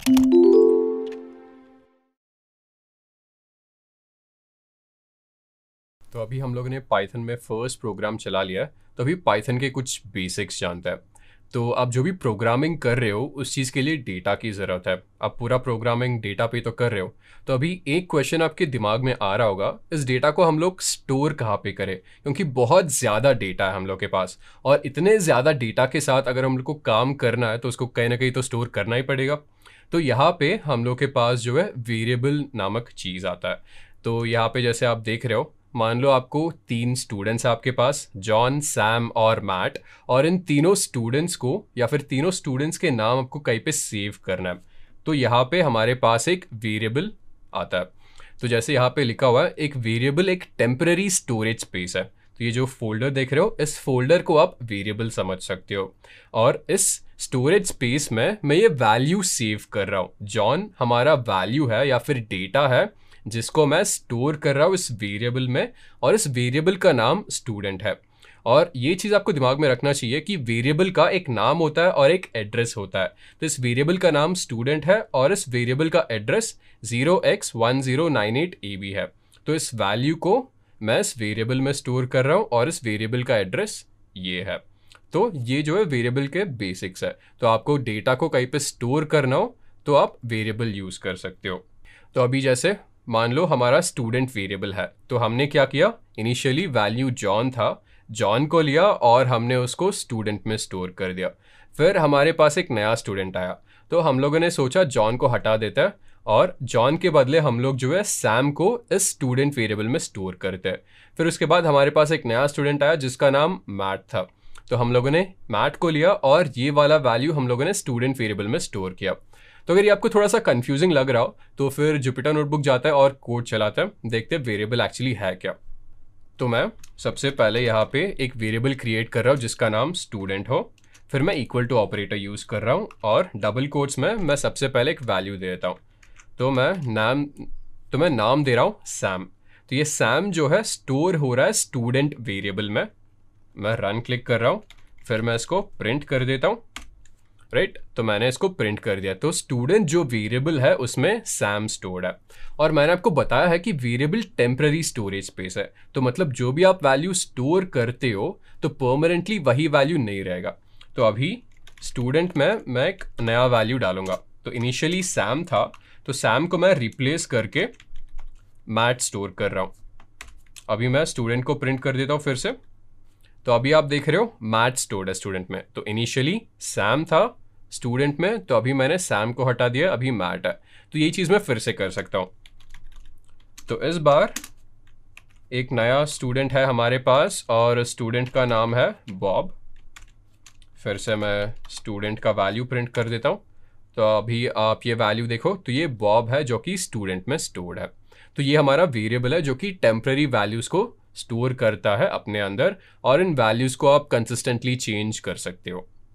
तो अभी हम लोगों ने पाइथन में फर्स्ट प्रोग्राम चला लिया है, तो अभी पाइथन के कुछ बेसिक्स जानते हैं। तो आप जो भी प्रोग्रामिंग कर रहे हो उस चीज़ के लिए डेटा की ज़रूरत है। आप पूरा प्रोग्रामिंग डेटा पे तो कर रहे हो, तो अभी एक क्वेश्चन आपके दिमाग में आ रहा होगा, इस डेटा को हम लोग स्टोर कहाँ पे करें, क्योंकि बहुत ज़्यादा डेटा है हम लोग के पास, और इतने ज़्यादा डेटा के साथ अगर हम लोग को काम करना है तो उसको कहीं ना कहीं तो स्टोर करना ही पड़ेगा। तो यहाँ पे हम लोग के पास जो है वेरिएबल नामक चीज़ आता है। तो यहाँ पे जैसे आप देख रहे हो, मान लो आपको 3 स्टूडेंट्स हैं आपके पास, जॉन, सैम और मैट, और इन तीनों स्टूडेंट्स को या फिर तीनों स्टूडेंट्स के नाम आपको कहीं पे सेव करना है। तो यहाँ पे हमारे पास एक वेरिएबल आता है। तो जैसे यहाँ पे लिखा हुआ है, एक वेरिएबल एक टेम्पररी स्टोरेज स्पेस है। तो ये जो फोल्डर देख रहे हो, इस फोल्डर को आप वेरिएबल समझ सकते हो, और इस स्टोरेज स्पेस में मैं ये वैल्यू सेव कर रहा हूँ। जॉन हमारा वैल्यू है या फिर डेटा है जिसको मैं स्टोर कर रहा हूँ इस वेरिएबल में, और इस वेरिएबल का नाम स्टूडेंट है। और ये चीज़ आपको दिमाग में रखना चाहिए कि वेरिएबल का एक नाम होता है और एक एड्रेस होता है। तो इस वेरिएबल का नाम स्टूडेंट है और इस वेरिएबल का एड्रेस 0x1098AB है। तो इस वैल्यू को मैं इस वेरिएबल में स्टोर कर रहा हूँ और इस वेरिएबल का एड्रेस ये है। तो ये जो है वेरिएबल के बेसिक्स है। तो आपको डेटा को कहीं पे स्टोर करना हो तो आप वेरिएबल यूज़ कर सकते हो। तो अभी जैसे मान लो हमारा स्टूडेंट वेरिएबल है, तो हमने क्या किया, इनिशियली वैल्यू जॉन था, जॉन को लिया और हमने उसको स्टूडेंट में स्टोर कर दिया। फिर हमारे पास एक नया स्टूडेंट आया, तो हम लोगों ने सोचा जॉन को हटा देता है और जॉन के बदले हम लोग जो है सैम को इस स्टूडेंट वेरिएबल में स्टोर करते हैं। फिर उसके बाद हमारे पास एक नया स्टूडेंट आया जिसका नाम मैट था, तो हम लोगों ने मैट को लिया और ये वाला वैल्यू हम लोगों ने स्टूडेंट वेरिएबल में स्टोर किया। तो अगर ये आपको थोड़ा सा कंफ्यूजिंग लग रहा हो तो फिर जुपिटर नोटबुक जाता है और कोड चलाता है, देखते हैं वेरिएबल एक्चुअली है क्या। तो मैं सबसे पहले यहाँ पे एक वेरिएबल क्रिएट कर रहा हूँ जिसका नाम स्टूडेंट हो। फिर मैं इक्वल टू ऑपरेटर यूज़ कर रहा हूँ और डबल कोट्स में मैं सबसे पहले एक वैल्यू दे देता हूँ। तो मैं नाम दे रहा हूँ सैम। तो ये सैम जो है स्टोर हो रहा है स्टूडेंट वेरिएबल में। मैं रन क्लिक कर रहा हूँ, फिर मैं इसको प्रिंट कर देता हूँ। राइट, तो मैंने इसको प्रिंट कर दिया। तो स्टूडेंट जो वेरिएबल है उसमें सैम स्टोर्ड है, और मैंने आपको बताया है कि वेरिएबल टेम्पररी स्टोरेज स्पेस है। तो मतलब जो भी आप वैल्यू स्टोर करते हो तो परमानेंटली वही वैल्यू नहीं रहेगा। तो अभी स्टूडेंट में मैं एक नया वैल्यू डालूंगा। तो इनिशियली सैम था, तो सैम को मैं रिप्लेस करके मैट स्टोर कर रहा हूँ। अभी मैं स्टूडेंट को प्रिंट कर देता हूँ फिर से। तो अभी आप देख रहे हो मैट स्टोर्ड है स्टूडेंट में। तो इनिशियली सैम था स्टूडेंट में, तो अभी मैंने सैम को हटा दिया, अभी मैट है। तो यही चीज़ मैं फिर से कर सकता हूँ। तो इस बार एक नया स्टूडेंट है हमारे पास और स्टूडेंट का नाम है बॉब। फिर से मैं स्टूडेंट का वैल्यू प्रिंट कर देता हूँ। तो अभी आप ये वैल्यू देखो, तो ये बॉब है जो कि स्टूडेंट में स्टोर्ड है। तो ये हमारा वेरिएबल है जो कि टेम्पररी वैल्यूज़ को स्टोर करता है अपने अंदर, और इन वैल्यूज़ को आप कंसिस्टेंटली चेंज कर सकते हो।